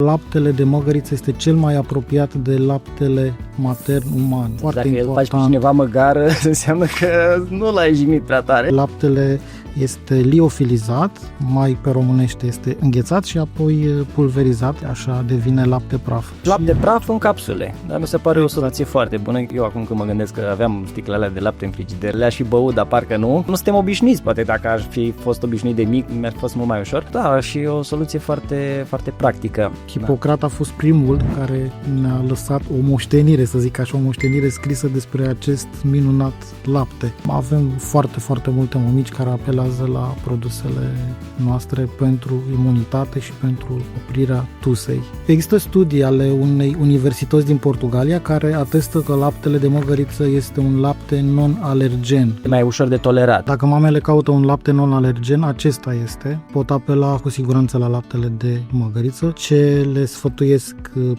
laptele de măgăriță este cel mai apropiat de laptele matern uman. Foarte Dacă important. îl faci pe cineva măgară, înseamnă că nu l-ai jignit prea tare. Laptele este liofilizat, mai pe românește este înghețat și apoi pulverizat, așa devine lapte praf. Lapte praf în capsule, dar mi se pare o soluție foarte bună. Eu acum când mă gândesc că aveam sticlele alea de lapte în frigider, le-aș fi băut, dar parcă nu. Nu suntem obișnuiți, poate dacă aș fi fost obișnuit de mic, mi-ar fi fost mult mai ușor. Da, și o soluție foarte, foarte practică. Hipocrat a fost primul care ne-a lăsat o moștenire, să zic așa, o moștenire scrisă despre acest minunat lapte. Avem foarte, foarte multe mămici care apelează la produsele noastre pentru imunitate și pentru oprirea tusei. Există studii ale unei universități din Portugalia care atestă că laptele de măgăriță este un lapte non-alergen. E mai ușor de tolerat. Dacă mamele caută un lapte non-alergen, acesta este. Pot apela cu siguranță la laptele de măgăriță. Ce le sfătuiesc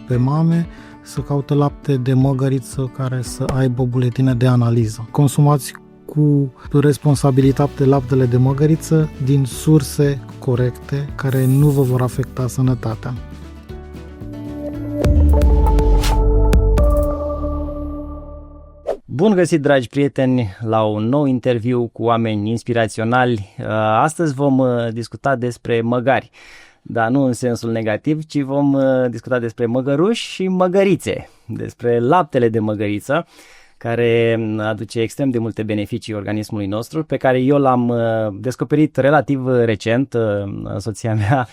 pe mame să caute lapte de măgăriță care să aibă buletine de analiză. Consumați cu responsabilitate laptele de măgăriță din surse corecte care nu vă vor afecta sănătatea. Bun găsit, dragi prieteni, la un nou interviu cu oameni inspiraționali. Astăzi vom discuta despre măgari, dar nu în sensul negativ, ci vom discuta despre măgăruși și măgărițe, despre laptele de măgăriță, care aduce extrem de multe beneficii organismului nostru, pe care eu l-am descoperit relativ recent. Soția mea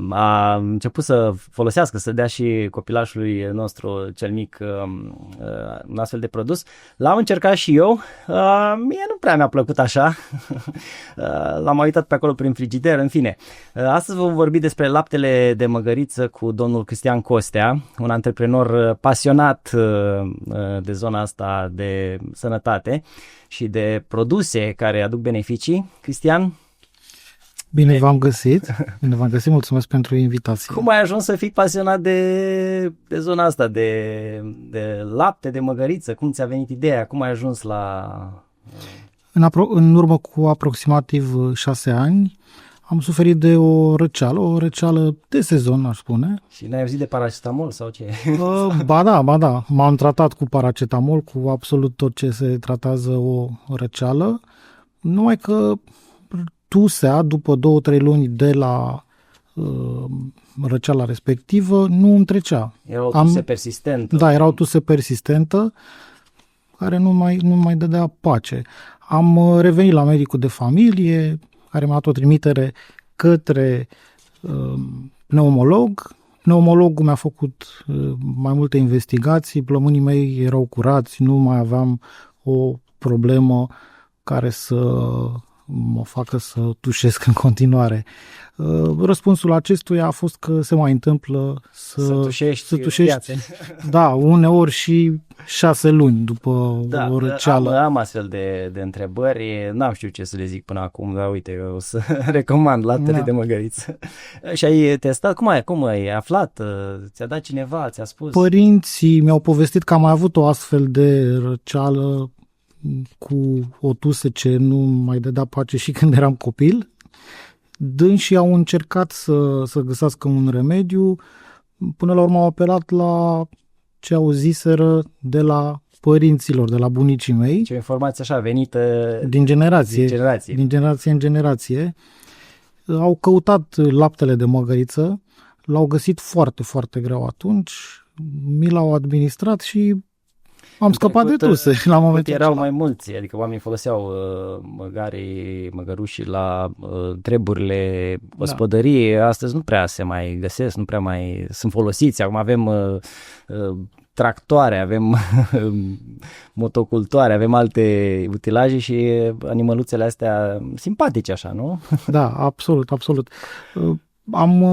a început să folosească, să dea și copilașului nostru cel mic un astfel de produs. L-am încercat și eu, mie nu prea mi-a plăcut așa, l-am uitat pe acolo prin frigider, în fine. Astăzi vom vorbi despre laptele de măgăriță cu domnul Cristian Costea, un antreprenor pasionat de zona asta de sănătate și de produse care aduc beneficii. Cristian? Bine v-am găsit, mulțumesc pentru invitație. Cum ai ajuns să fii pasionat de zona asta, de lapte, de măgăriță? Cum ți-a venit ideea? Cum ai ajuns la... În urmă cu aproximativ 6 ani am suferit de o răceală de sezon, aș spune. Și n-ai auzit de paracetamol sau ce? Ba da, m-am tratat cu paracetamol, cu absolut tot ce se tratează o răceală, numai că tusea, după 2-3 luni de la răceala respectivă, nu îmi trecea. Era o tuse persistentă. Da, era o tuse persistentă care nu mai dădea pace. Am revenit la medicul de familie, care mi-a dat o trimitere către pneumolog. Pneumologul mi-a făcut mai multe investigații, plămânii mei erau curați, nu mai aveam o problemă care să mă facă să tușesc în continuare. Răspunsul acestuia a fost că se mai întâmplă să tușești. Da, uneori și 6 luni după o răceală. Am astfel de întrebări, n-am știut ce să le zic până acum, dar uite, eu o să recomand laptele de măgăriță. Și ai testat? Cum ai aflat? Ți-a dat cineva? Ți-a spus? Părinții mi-au povestit că am mai avut o astfel de răceală cu o tuse ce nu mai dădea pace și când eram copil. Dânsii au încercat să găsească un remediu, până la urmă au apelat la ce auziseră de la părinților, de la bunicii mei. Ce informație așa venită din generație în generație. Au căutat laptele de măgăriță, l-au găsit foarte, foarte greu atunci, mi l-au administrat și am scăpat de tuse la momentul erau mai mulți, adică oamenii foloseau măgărușii la treburile gospodăriei. Astăzi nu prea se mai găsesc, nu prea mai sunt folosiți. Acum avem tractoare, avem motocultoare, avem alte utilaje și animăluțele astea simpatice așa, nu? Da, absolut. Am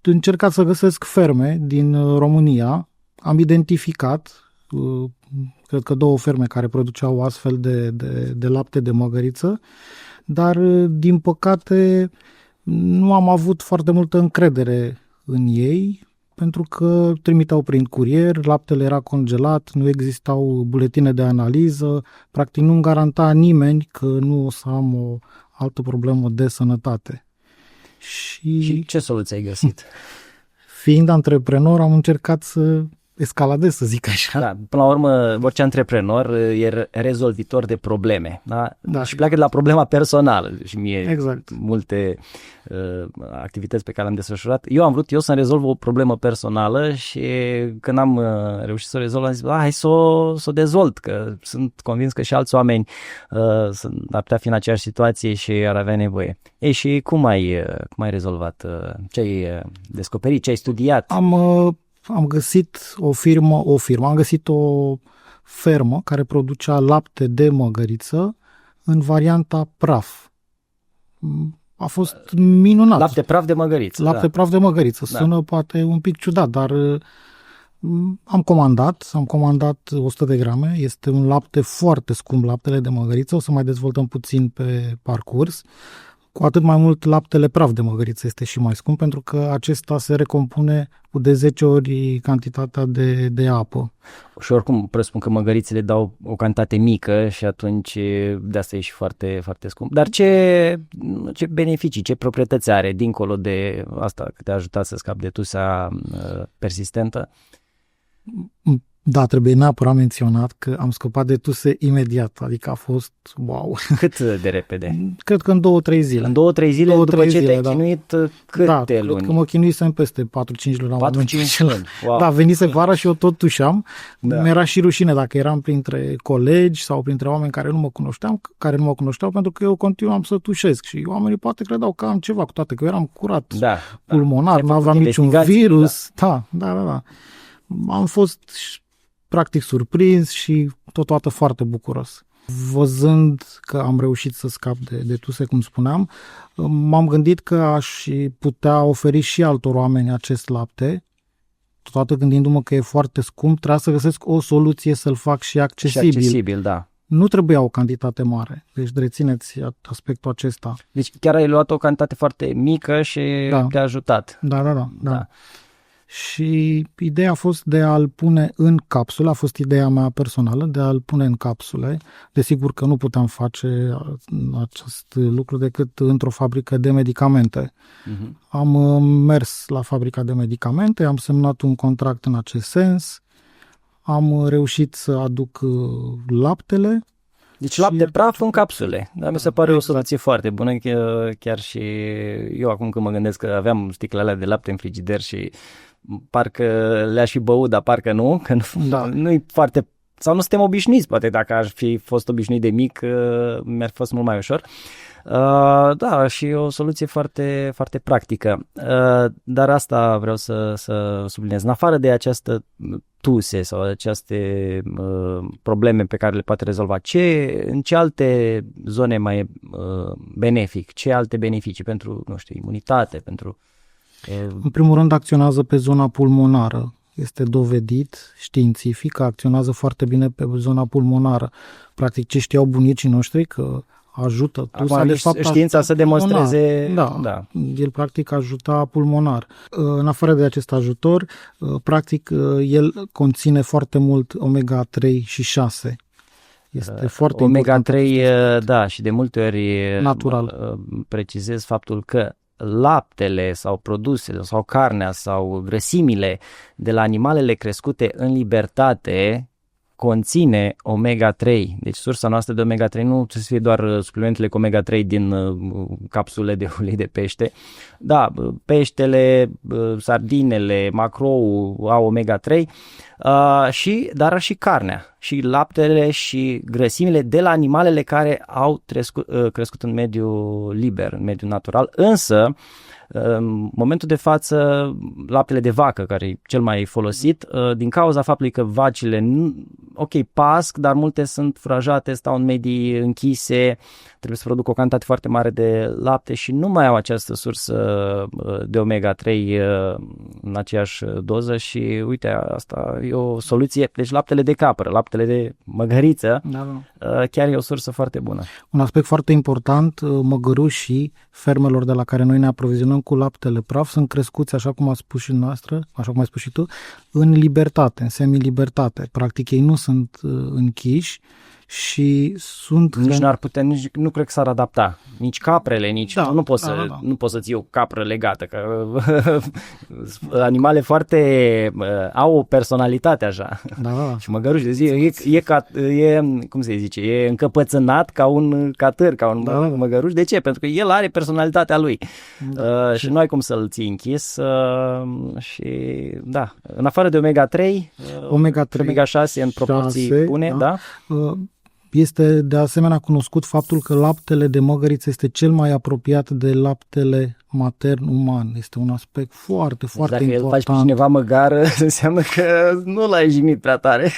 încercat să găsesc ferme din România, am identificat cred că 2 ferme care produceau astfel de lapte de măgăriță, dar din păcate nu am avut foarte multă încredere în ei, pentru că trimiteau prin curier, laptele era congelat, nu existau buletine de analiză, practic nu-mi garanta nimeni că nu o să am o altă problemă de sănătate. Și ce soluție ai găsit? fiind antreprenor, am încercat să escaladez, să zic așa. Da, până la urmă, orice antreprenor e rezolvitor de probleme. Da? Da. Și pleacă de la problema personală. Și mie Exact. multe activități pe care le-am desfășurat. Eu am vrut să-mi rezolv o problemă personală și când am reușit să o rezolv, am zis, hai să o dezvolt, că sunt convins că și alți oameni ar putea fi în aceeași situație și ar avea nevoie. Ei, și cum ai rezolvat? Ce ai descoperit? Ce ai studiat? Am găsit am găsit o fermă care producea lapte de măgăriță în varianta praf. A fost minunat. Lapte praf de măgăriță. Lapte praf de măgăriță. Sună poate un pic ciudat, dar am comandat 100 de grame. Este un lapte foarte scump, laptele de măgăriță. O să mai dezvoltăm puțin pe parcurs. Cu atât mai mult laptele praf de măgăriță este și mai scump, pentru că acesta se recompune cu de 10 ori cantitatea de apă. Și oricum presupun că măgărițele dau o cantitate mică și atunci de asta e și foarte, foarte scump. Dar ce beneficii, ce proprietăți are dincolo de asta că te-a ajutat să scapi de tusea persistentă? Da, trebuie neapărat menționat că am scăpat de tuse imediat, adică a fost wow. Cât de repede? Cred că în 2-3 zile. În 2-3 zile, după ce te-ai chinuit câte luni? Da, că mă chinuisem peste 4-5 luni. 4-5 luni, wow. Da, venise vara și eu tot tușeam. Da. Mi-era și rușine dacă eram printre colegi sau printre oameni care nu mă cunoșteau, pentru că eu continuam să tușesc și oamenii poate credeau că am ceva, cu toate că eu eram curat pulmonar, nu aveam niciun virus. Da. Am fost practic surprins și totodată foarte bucuros. Văzând că am reușit să scap de tuse, cum spuneam, m-am gândit că aș putea oferi și altor oameni acest lapte. Totodată gândindu-mă că e foarte scump, trebuia să găsesc o soluție să-l fac și accesibil. Și accesibil, da. Nu trebuia o cantitate mare, deci rețineți aspectul acesta. Deci chiar ai luat o cantitate foarte mică și te-a ajutat. Da. Și ideea a fost de a-l pune în capsule, a fost ideea mea personală de a-l pune în capsule. Desigur că nu puteam face acest lucru decât într-o fabrică de medicamente. Uh-huh. Am mers la fabrica de medicamente, am semnat un contract în acest sens, am reușit să aduc laptele. Deci lapte praf în capsule. Dar mi se pare o soluție foarte bună, chiar și eu acum când mă gândesc că aveam sticlele alea de lapte în frigider și parcă le-aș fi băut, dar parcă nu, că nu-i foarte, sau nu suntem obișnuiți, poate dacă aș fi fost obișnuit de mic, mi-ar fi fost mult mai ușor. Da, și o soluție foarte, foarte practică. Dar asta vreau să subliniez. În afară de această tuse sau aceste probleme pe care le poate rezolva, în ce alte zone mai e benefic? Ce alte beneficii pentru, imunitate, pentru... În primul rând acționează pe zona pulmonară. Este dovedit științific că acționează foarte bine pe zona pulmonară. Practic ce știau bunicii noștri că ajută tusea, de fapt știința să demonstreze. Da. El practic ajuta pulmonar. În afară de acest ajutor, practic el conține foarte mult omega-3 și 6. Este foarte omega-3, da, și de multe ori natural. Precizez faptul că laptele sau produsele sau carnea sau grăsimile de la animalele crescute în libertate conține omega-3. Deci sursa noastră de omega-3 nu trebuie să fie doar suplimentele cu omega-3 din capsule de ulei de pește. Da, peștele, sardinele, macroul au omega-3, dar și carnea, și laptele și grăsimile de la animalele care au crescut în mediul liber, în mediul natural. Însă, în momentul de față, laptele de vacă, care e cel mai folosit, din cauza faptului că vacile, pasc, dar multe sunt furajate, stau în medii închise, trebuie să producă o cantitate foarte mare de lapte și nu mai au această sursă de omega-3 în aceeași doză și uite, asta e o soluție. Deci laptele de capră, laptele de măgăriță, chiar e o sursă foarte bună. Un aspect foarte important, măgărușii fermelor de la care noi ne aprovizionăm cu laptele praf sunt crescuți, așa cum a spus și noastră, așa cum ai spus și tu, în libertate, în semi-libertate. Practic ei nu sunt închiși și sunt... Nici n-ar putea, nici nu cred că s-ar adapta. Nici caprele, nici... Da, nu poți nu poți să-ți iei o capră legată, că animale foarte... au o personalitate așa. Da. Și măgăruș, e, cum se zice, e încăpățânat ca un catâr, ca un măgăruș. De ce? Pentru că el are personalitatea lui. Și nu ai cum să-l ții închis. Și da, în afară de omega-3, omega-6 în proporții bune, da? Este de asemenea cunoscut faptul că laptele de măgăriță este cel mai apropiat de laptele matern uman. Este un aspect foarte, foarte dacă important. Dacă îl faci pe cineva măgar, înseamnă că nu l-ai jignit prea tare.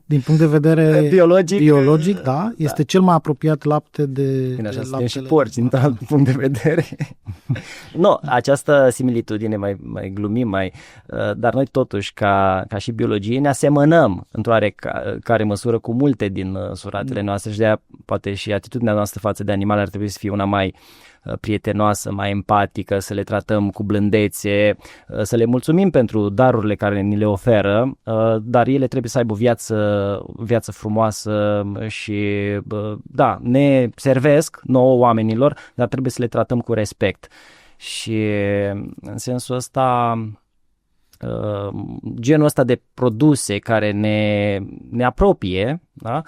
Din punct de vedere biologic, da, este cel mai apropiat lapte de... Bine, așa suntem și porci din alt punct de vedere. Nu, această similitudine, mai glumim, dar noi totuși, ca și biologie, ne asemănăm într-o oarecare măsură cu multe din suratele noastre și de-aia poate și atitudinea noastră față de animale ar trebui să fie una mai prietenoasă, mai empatică, să le tratăm cu blândețe, să le mulțumim pentru darurile care ni le oferă, dar ele trebuie să aibă viață frumoasă și da, ne servesc nouă oamenilor, dar trebuie să le tratăm cu respect. Și în sensul ăsta, genul ăsta de produse care ne apropie, da?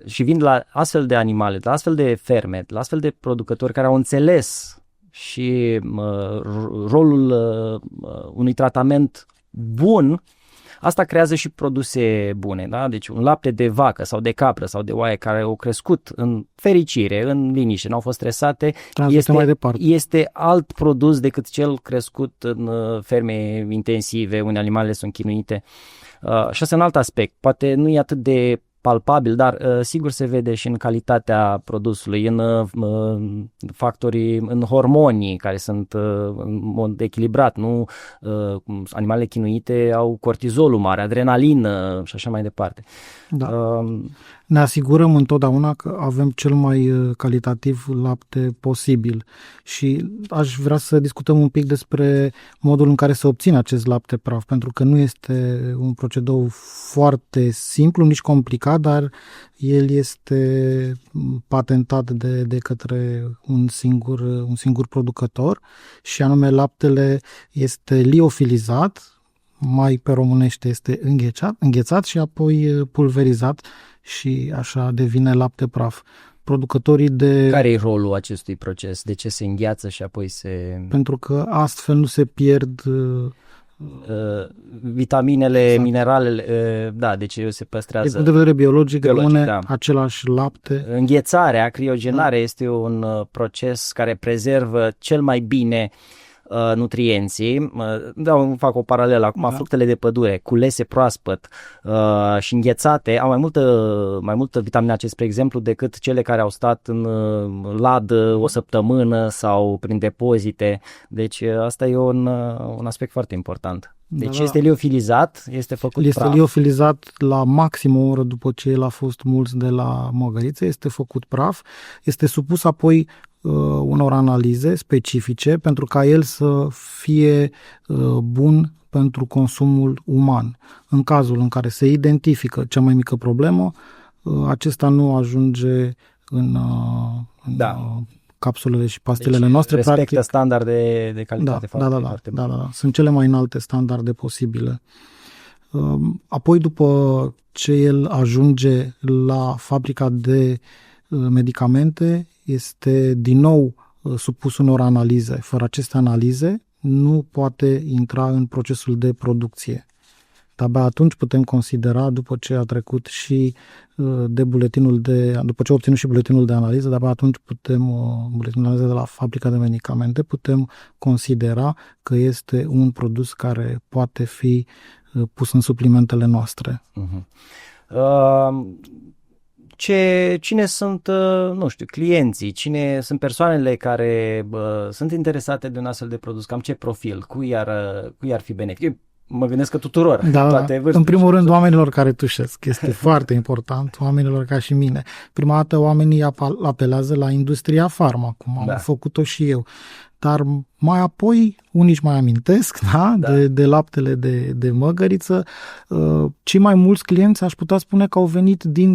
Și vin la astfel de animale, la astfel de ferme, la astfel de producători care au înțeles și rolul unui tratament bun, asta creează și produse bune, da? Deci un lapte de vacă sau de capră sau de oaie care au crescut în fericire, în liniște, n-au fost stresate, este alt produs decât cel crescut în ferme intensive, unde animalele sunt chinuite. Și asta e un alt aspect, poate nu e atât de palpabil, dar sigur se vede și în calitatea produsului, în factorii, în hormonii care sunt în mod echilibrat, nu animalele chinuite au cortizolul mare, adrenalină și așa mai departe. Da. Ne asigurăm întotdeauna că avem cel mai calitativ lapte posibil și aș vrea să discutăm un pic despre modul în care se obține acest lapte praf, pentru că nu este un procedeu foarte simplu, nici complicat, dar el este patentat de către un singur producător și anume laptele este liofilizat, mai pe românește este înghețat și apoi pulverizat și așa devine lapte praf. Producătorii de... Care e rolul acestui proces? De ce se îngheață și apoi se... Pentru că astfel nu se pierd... vitaminele, exact. Mineralele, da, deci se păstrează... Din punct de vedere biologic rămâne același lapte. Înghețarea, criogenarea este un proces care prezervă cel mai bine nutrienții. Fac o paralelă acum, fructele de pădure culese proaspăt și înghețate au mai multă vitamina C, spre exemplu, decât cele care au stat în ladă o săptămână sau prin depozite. Deci asta e un aspect foarte important. Deci este liofilizat, este făcut praf. Este liofilizat la maxim o oră după ce el a fost muls de la măgăriță, este făcut praf, este supus apoi unor analize specifice pentru ca el să fie bun pentru consumul uman. În cazul în care se identifică cea mai mică problemă, acesta nu ajunge în capsulele și pastilele noastre. Respectă standarde de calitate foarte bune. Da. Sunt cele mai înalte standarde posibile. Apoi, după ce el ajunge la fabrica de medicamente, este din nou supus unor analize. Fără aceste analize nu poate intra în procesul de producție. De-abia atunci putem considera, după ce a trecut și după ce a obținut și buletinul de analiză, de-abia atunci buletinul de analiză de la fabrica de medicamente, putem considera că este un produs care poate fi pus în suplimentele noastre. Cine sunt, clienții, cine sunt persoanele care sunt interesate de un astfel de produs, cam ce profil, cui ar fi benefic? Mă gândesc că tuturor. În primul rând oamenilor care tușesc. Este foarte important, oamenilor ca și mine. Prima dată oamenii apelează la industria farma, cum am făcut-o și eu. Dar mai apoi, unii își mai amintesc, de laptele de măgăriță. Cei mai mulți clienți aș putea spune că au venit din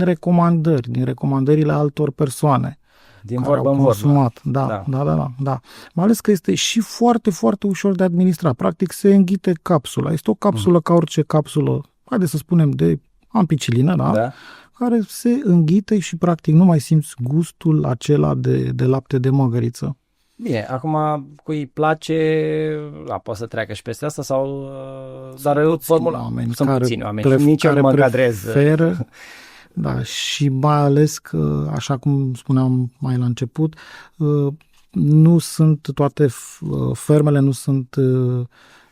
recomandările altor persoane. Din vorbă în consumat. Da. Mai ales că este și foarte, foarte ușor de administrat. Practic se înghite capsula. Este o capsulă ca orice capsulă, haideți să spunem, de ampicilină, da? Care se înghite și practic nu mai simți gustul acela de lapte de măgăriță. Bine, acum cui îi place, poate să treacă și peste asta sau... Dar sunt puțini oameni, nici eu nu mă încadrez. Da, și mai ales că, așa cum spuneam mai la început, nu sunt toate fermele,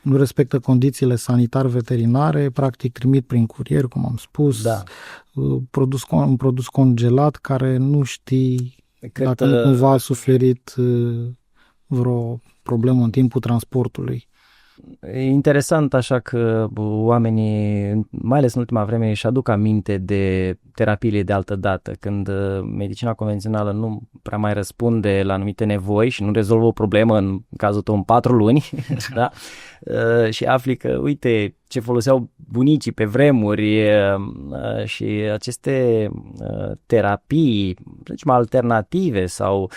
nu respectă condițiile sanitar-veterinare, practic trimit prin curier, cum am spus, un produs congelat care nu știi dacă nu cumva a suferit vreo problemă în timpul transportului. E interesant așa că oamenii, mai ales în ultima vreme, își aduc aminte de terapiile de altă dată, când medicina convențională nu prea mai răspunde la anumite nevoi și nu rezolvă o problemă, în cazul tău, în 4 luni, da? Și afli că, uite, ce foloseau bunicii pe vremuri și aceste terapii, zicem, alternative sau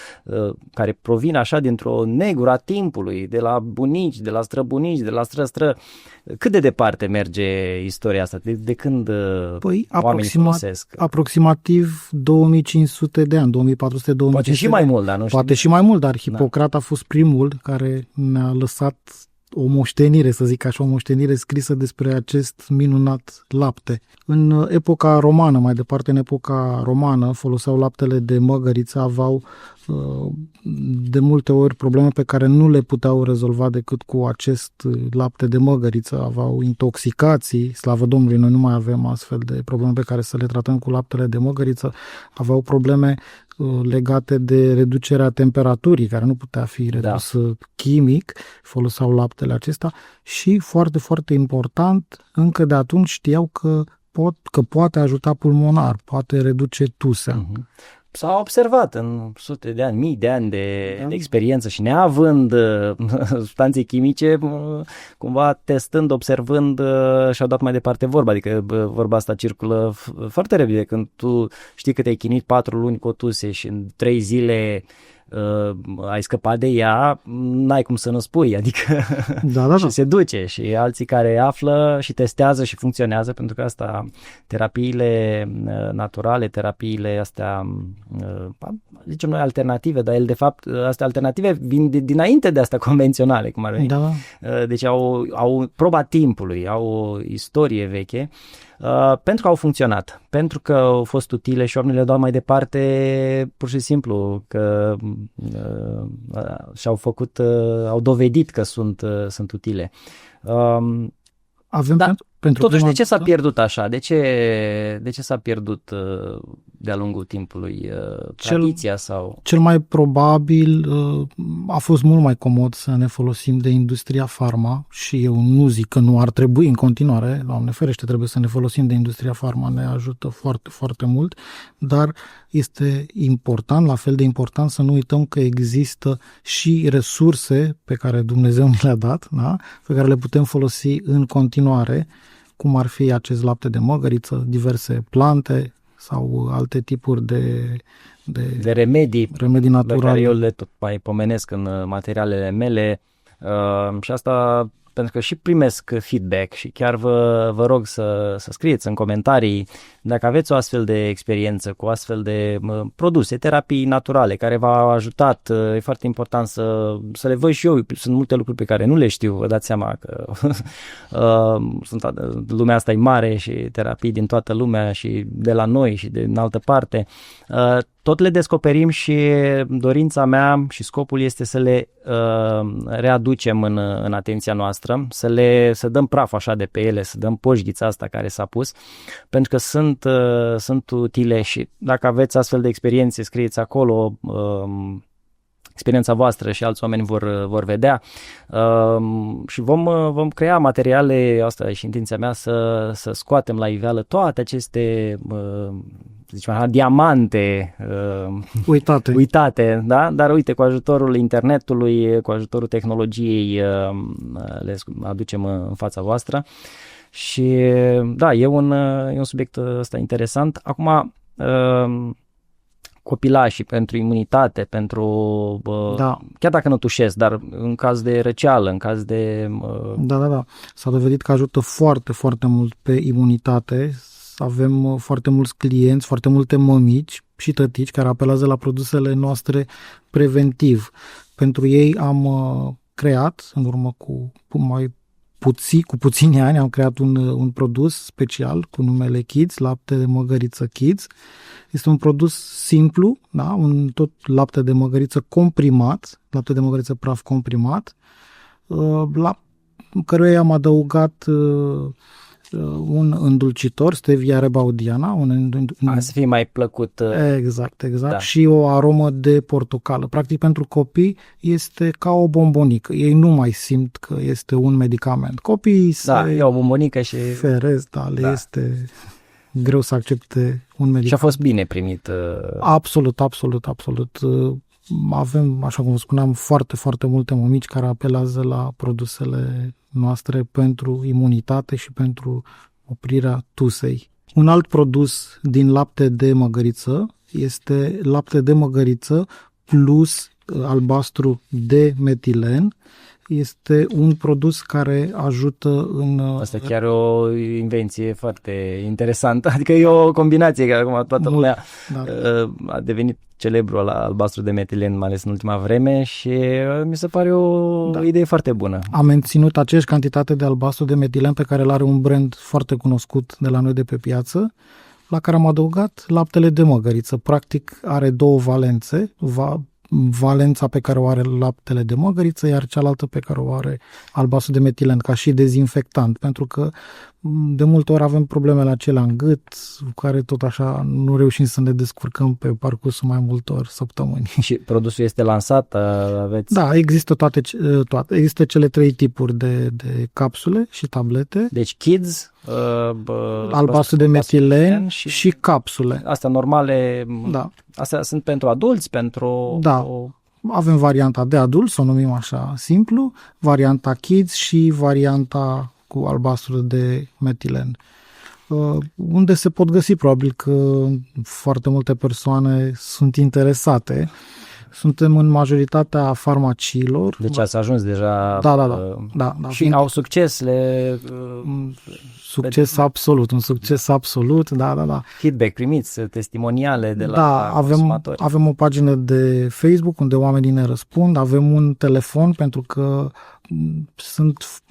care provin așa dintr-o negură a timpului, de la bunici, de la străbunici, de la stră-stră. Cât de departe merge istoria asta? De când oamenii folosesc? Aproximativ 2500 de ani, 2400, 2500. Poate și mai mult, dar nu știu. Poate și mai mult, dar Hipocrat a fost primul care ne-a lăsat o moștenire, să zic așa, o moștenire scrisă despre acest minunat lapte. În epoca romană, mai departe în epoca romană, foloseau laptele de măgăriță, aveau de multe ori probleme pe care nu le puteau rezolva decât cu acest lapte de măgăriță, aveau intoxicații, slavă Domnului, noi nu mai avem astfel de probleme pe care să le tratăm cu laptele de măgăriță, aveau probleme legate de reducerea temperaturii, care nu putea fi redusă chimic, foloseau laptele acesta și, foarte, foarte important, încă de atunci știau că poate ajuta pulmonar, poate reduce tusea. S-a observat în sute de ani, mii de ani de experiență și neavând substanțe chimice, cumva testând, observând, și-au dat mai departe vorba. Adică vorba asta circulă foarte repede. Când tu știi că te-ai chinuit 4 luni cu o tuse și în 3 zile ai scăpat de ea, n-ai cum să nu spui, adică și se duce. Și alții care află și testează și funcționează, pentru că asta, terapiile naturale, terapiile astea, zicem noi alternative, dar el de fapt, astea alternative vin dinainte de astea convenționale, cum ar veni. Deci au proba timpului, au o istorie veche, pentru că au funcționat, pentru că au fost utile și oamenii le dau mai departe pur și simplu, că și-au făcut, au dovedit că sunt utile. Avem pentru totuși, de ce s-a pierdut așa? De ce s-a pierdut de-a lungul timpului tradiția sau... Cel mai probabil a fost mult mai comod să ne folosim de industria farma și eu nu zic că nu ar trebui în continuare, Doamne ferește, trebuie să ne folosim de industria farma, ne ajută foarte, foarte mult, dar este important, la fel de important, să nu uităm că există și resurse pe care Dumnezeu ne le-a dat, da? Pe care le putem folosi în continuare, cum ar fi acest lapte de măgăriță, diverse plante sau alte tipuri de remedii naturale. Pe care eu le tot mai pomenesc în materialele mele și asta pentru că și primesc feedback și chiar vă rog să scrieți în comentarii dacă aveți o astfel de experiență cu astfel de produse, terapii naturale care v-au ajutat. E foarte important să le văd și eu. Sunt multe lucruri pe care nu le știu, vă dați seama că lumea asta e mare și terapii din toată lumea și de la noi și din altă parte. Tot le descoperim și dorința mea și scopul este să le readucem în atenția noastră, să dăm praf așa de pe ele, să dăm poșghița asta care s-a pus, pentru că sunt utile și dacă aveți astfel de experiențe, scrieți acolo experiența voastră și alți oameni vor vedea și vom crea materiale, asta e și intenția mea, să scoatem la iveală toate aceste să zicem așa, diamante uitate, da? Dar uite, cu ajutorul internetului, cu ajutorul tehnologiei le aducem în fața voastră și da, e un subiect ăsta interesant. Acum, copilașii pentru imunitate, chiar dacă nu tușesc, dar în caz de răceală, în caz de... Da. S-a dovedit că ajută foarte, foarte mult pe imunitate. Avem foarte mulți clienți, foarte multe mămici și tătici care apelează la produsele noastre preventiv. Pentru ei am creat, în urmă cu puțini ani, am creat un produs special cu numele Kids, lapte de măgăriță Kids. Este un produs simplu, da? Tot lapte de măgăriță comprimat, lapte de măgăriță praf comprimat, la căruia am adăugat un îndulcitor, stevia rebaudiana. Să fie mai plăcut. Exact. Da. Și o aromă de portocală. Practic, pentru copii este ca o bombonică. Ei nu mai simt că este un medicament. Copiii e o bombonică și... feresc, le este greu să accepte un medicament. Și a fost bine primit. Absolut. Avem, așa cum spuneam, foarte, foarte multe mămici care apelează la produsele noastre pentru imunitate și pentru oprirea tusei. Un alt produs din lapte de măgăriță este lapte de măgăriță plus albastru de metilen. Este un produs care ajută în... Asta chiar e o invenție foarte interesantă, adică e o combinație, că acum toată lumea a devenit celebru la albastru de metilen, mai ales în ultima vreme, și mi se pare o idee foarte bună. Am menținut aceeași cantitate de albastru de metilen pe care îl are un brand foarte cunoscut de la noi de pe piață, la care am adăugat laptele de măgăriță. Practic are două valențe, valența pe care o are laptele de măgăriță, iar cealaltă pe care o are albastru de metilen, ca și dezinfectant, pentru că de multe ori avem problemele acelea în gât, care tot așa nu reușim să ne descurcăm pe parcursul mai multor săptămâni. Și produsul este lansat? Aveți... Da, există toate. Există cele 3 tipuri de capsule și tablete. Deci Kids, albastru de metilen și capsule. Astea normale, da. Astea sunt pentru adulți, pentru... Da. Avem varianta de adult, să o numim așa simplu, varianta Kids și varianta cu albastru de metilen. Unde se pot găsi, probabil că foarte multe persoane sunt interesate. Suntem în majoritatea farmaciilor. Deci ați ajuns deja... Da. Și au succes? Succes absolut, un succes absolut, da. Feedback primiți, testimoniale de la consumatori. Avem o pagină de Facebook unde oamenii ne răspund, avem un telefon pentru că sunt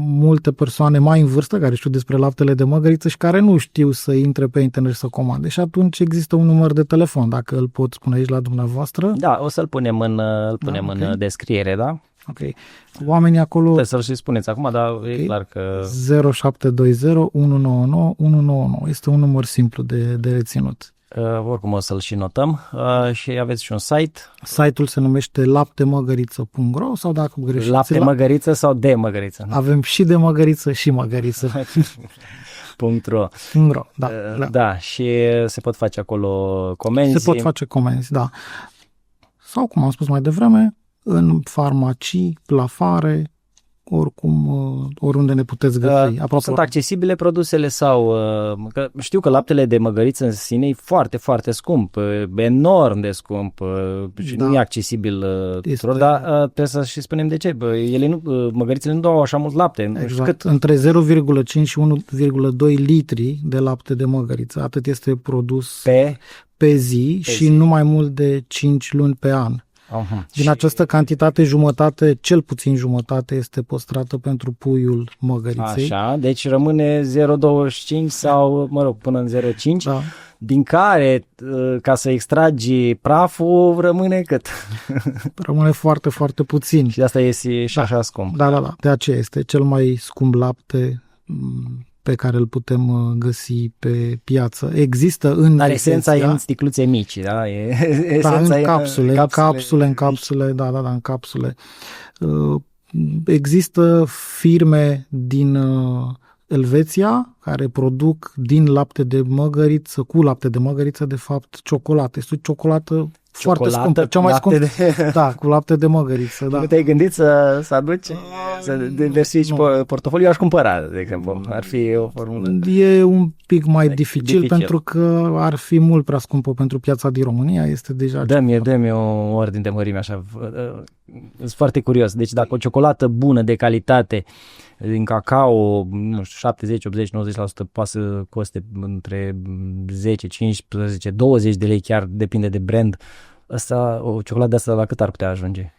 multe persoane mai în vârstă care știu despre laptele de măgăriță și care nu știu să intre pe internet și să comande. Și atunci există un număr de telefon, dacă îl pot spune aici la dumneavoastră. Da, o să-l punem în în descriere, da? Ok. Oamenii acolo... Trebuie să-l și spuneți acum, dar e clar că... 0720 199 199. Este un număr simplu de reținut. Oricum o să-l și notăm. Și aveți și un site. Site-ul se numește laptemăgăriță.ro sau dacă greșiți... Lapte măgăriță sau de măgăriță? Avem și de măgăriță și măgăriță. .ro. Da, și se pot face acolo comenzi. Se pot face comenzi, da. Sau, cum am spus mai devreme, în farmacii, plafare, oricum, oriunde ne puteți găsi. Sunt accesibile produsele sau... Că știu că laptele de măgăriță în sine e foarte, foarte scump, enorm de scump și nu e accesibil tuturor, dar trebuie să și spunem de ce. Măgărițele nu dau așa mult lapte. Exact, între 0,5 și 1,2 litri de lapte de măgăriță. Atât este produs pe zi și nu mai mult de 5 luni pe an. Din această cantitate, cel puțin jumătate este păstrată pentru puiul măgăriței. Așa, deci rămâne 0,25 sau, până în 0,5, da. Din care, ca să extragi praful, rămâne cât? Rămâne foarte, foarte puțin. Și de asta este și așa scump. Da. De aceea este cel mai scump lapte pe care îl putem găsi pe piață. Există Dar esența e în sticluțe mici, da? În capsule, în capsule. Există firme din Elveția, care produc din lapte de măgăriță, cu lapte de măgăriță, de fapt, ciocolată. Este o ciocolată foarte scumpă, cea mai scumpă. Da, cu lapte de măgăriță, da. Nu te-ai gândit să aduci, să diversifici portofoliul? Aș cumpăra, de exemplu. Ar fi o formulă. E un pic mai dificil pentru că ar fi mult prea scumpă pentru piața din România. Este deja... Dă-mi o ordine de mărime așa. Sunt foarte curios. Deci dacă o ciocolată bună, de calitate, din cacao, nu știu, 70, 80, 90% poate să coste între 10, 15, 20 de lei, chiar depinde de brand. O ciocolată de asta la cât ar putea ajunge?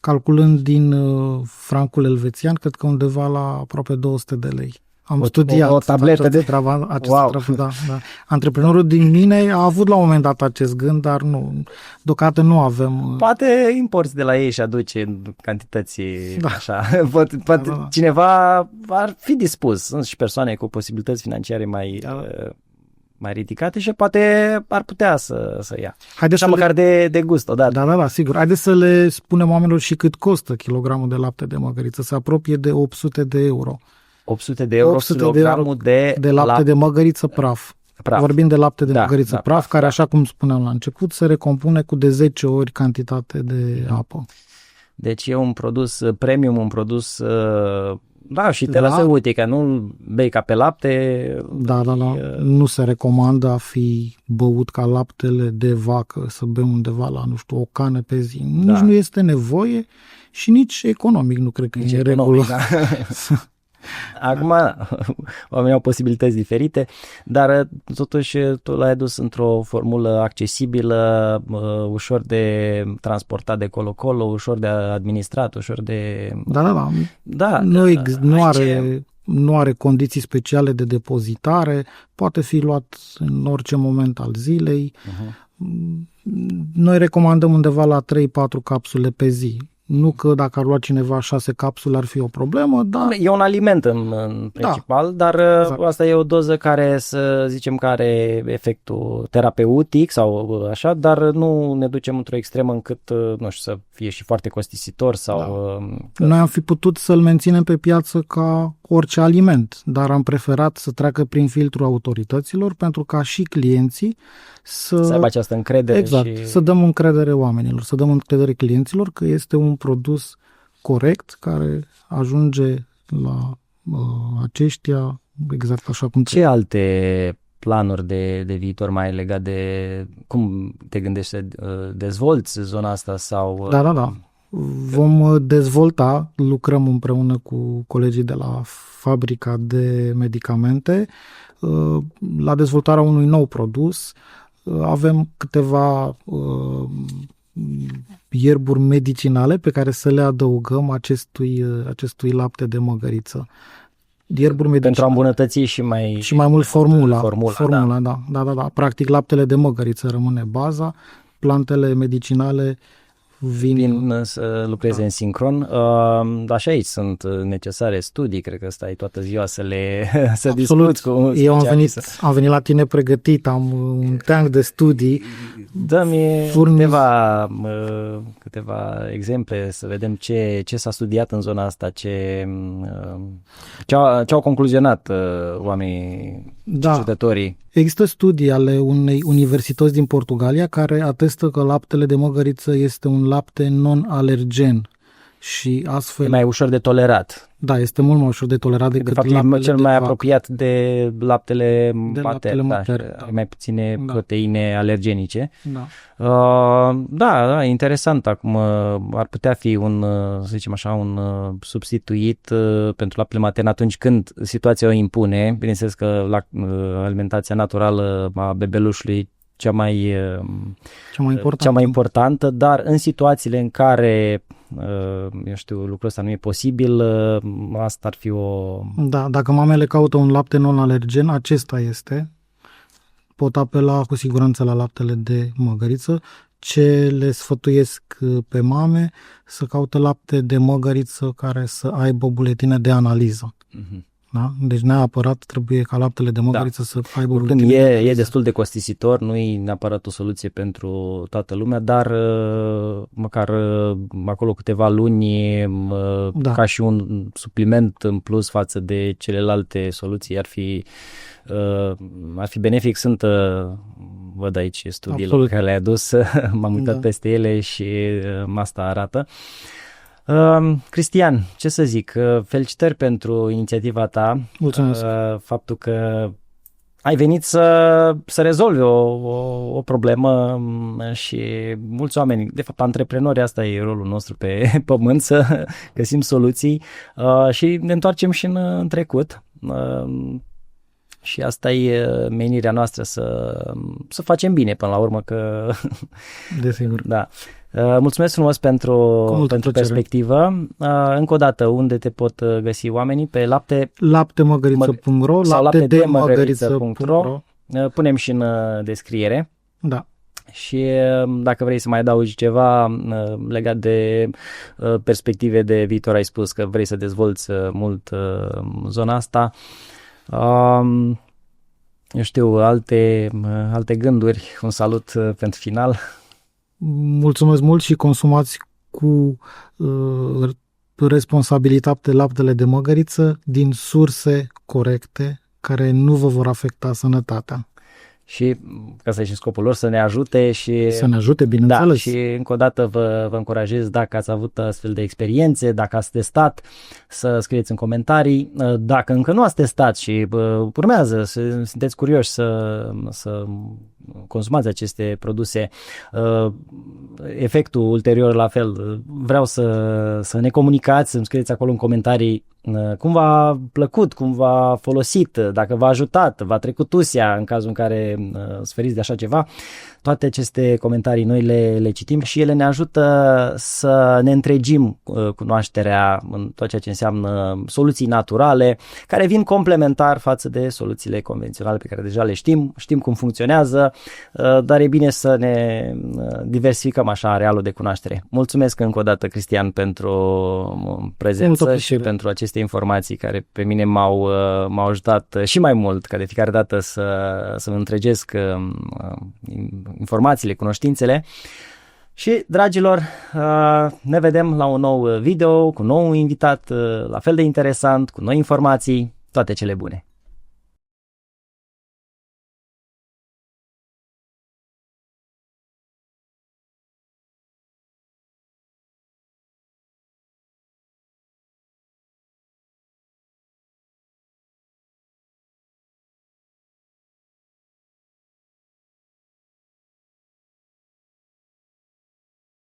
Calculând din francul elvețian, cred că undeva la aproape 200 de lei. Am studiat o tabletă de treabă, da. Antreprenorul din mine a avut la un moment dat acest gând, dar nu, deocamdată nu avem. Poate importi de la ei și aduci în cantități așa. Poate Da. cineva ar fi dispus. Sunt și persoane cu posibilități financiare mai ridicate și poate ar putea să ia. Haideți așa măcar de gust odată. Da, sigur. Haideți să le spunem oamenilor și cât costă kilogramul de lapte de măgăriță. Se apropie de 800 de euro. 800 de euro kilogramul de lapte de măgăriță praf. Vorbim de lapte de măgăriță praf, care, așa cum spuneam la început, se recompune cu de 10 ori cantitate de apă. Deci e un produs premium, un produs... și te lasă uite, că nu bei ca pe lapte. Da. Nu se recomandă a fi băut ca laptele de vacă, să bem undeva la, nu știu, o cană pe zi. Nici nu este nevoie și nici economic nu cred că nici e regulă. Da. Acum, oamenii au posibilități diferite, dar totuși tu l-ai adus într-o formulă accesibilă, ușor de transportat de colo-colo, ușor de administrat, ușor de... Da. Nu are condiții speciale de depozitare, poate fi luat în orice moment al zilei. Noi recomandăm undeva la 3-4 capsule pe zi. Nu că dacă ar lua cineva 6 capsule ar fi o problemă, dar... E un aliment în principal, dar exact. Asta e o doză care, să zicem, că are efectul terapeutic sau așa, dar nu ne ducem într-o extremă încât, nu știu, să fie și foarte costisitor sau... Noi am fi putut să-l menținem pe piață ca orice aliment, dar am preferat să treacă prin filtrul autorităților pentru ca și clienții să aibă această încredere. Exact, să dăm încredere oamenilor, să dăm încredere clienților că este un produs corect care ajunge la aceștia exact așa cum trebuie. Ce alte planuri de viitor mai legat de cum te gândești să dezvolți zona asta sau... Da. Vom dezvolta, lucrăm împreună cu colegii de la fabrica de medicamente la dezvoltarea unui nou produs. Avem câteva ierburi medicinale pe care să le adăugăm acestui lapte de măgăriță. Pentru a îmbunătăți și mai mult formula, da. Practic laptele de măgăriță rămâne baza, plantele medicinale vin să lucreze în sincron. Dar și aici sunt necesare studii, cred că stai toată ziua să discuți cu... Eu am venit la tine pregătit, am un teanc de studii. Dă-mi câteva exemple să vedem ce s-a studiat în zona asta, ce au concluzionat oamenii, cercetătorii. Există studii ale unei universități din Portugalia care atestă că laptele de măgăriță este un lapte non-alergen și astfel... E mai ușor de tolerat. Da, este mult mai ușor de tolerat decât laptele de fapt, cel mai apropiat de laptele matern. Are mai puține proteine alergenice. Da, interesant. Acum ar putea fi să zicem așa, un substituit pentru laptele matern atunci când situația o impune. Bineînțeles că alimentația naturală a bebelușului cea mai importantă, dar în situațiile în care lucrul ăsta nu e posibil, asta ar fi o... Da, dacă mamele caută un lapte non-alergen, acesta este. Pot apela cu siguranță la laptele de măgăriță. Ce le sfătuiesc pe mame să caute lapte de măgăriță care să aibă buletine de analiză. Da? Deci neapărat trebuie ca laptele de măgăriță să aibă Oricum e destul de costisitor, nu e neapărat o soluție pentru toată lumea, dar măcar acolo câteva luni ca și un supliment în plus față de celelalte soluții ar fi benefic. Văd aici studiile care le-ai adus, m-am uitat peste ele și asta arată. Cristian, ce să zic, felicitări pentru inițiativa ta. Mulțumesc. Faptul că ai venit să rezolvi o problemă și mulți oameni, de fapt antreprenori, asta e rolul nostru pe pământ, să găsim soluții și ne întoarcem și în trecut. Și asta e menirea noastră, să facem bine până la urmă, că desigur. Da. Mulțumesc frumos pentru perspectivă. Încă o dată, unde te pot găsi oamenii? Pe laptemăgăriță.ro, laptedemăgăriță.ro. Punem și în descriere. Da. Și dacă vrei să mai adaugi ceva legat de perspective de viitor, ai spus că vrei să dezvolți mult zona asta. Eu știu, alte gânduri, un salut pentru final. Mulțumesc mult și consumați cu responsabilitate laptele de măgăriță din surse corecte care nu vă vor afecta sănătatea. Și ca să și scopul lor să ne ajute și să ne ajute, bineînțeles. Da, și încă o dată vă încurajez, dacă ați avut astfel de experiențe, dacă ați testat, să scrieți în comentarii. Dacă încă nu ați testat și urmează, sunteți curioși să consumați aceste produse, efectul ulterior la fel, vreau să ne comunicați, să-mi scrieți acolo în comentarii cum v-a plăcut, cum v-a folosit, dacă v-a ajutat, v-a trecut usea în cazul în care sferiți de așa ceva. Toate aceste comentarii noi le citim și ele ne ajută să ne întregim cunoașterea în tot ceea ce înseamnă soluții naturale, care vin complementar față de soluțiile convenționale pe care deja le știm cum funcționează, dar e bine să ne diversificăm așa arealul de cunoaștere. Mulțumesc încă o dată, Cristian, pentru prezență și pentru aceste informații care pe mine m-au ajutat și mai mult ca de fiecare dată să întregesc informațiile, cunoștințele. Și, dragilor, ne vedem la un nou video cu un nou invitat la fel de interesant, cu noi informații, toate cele bune.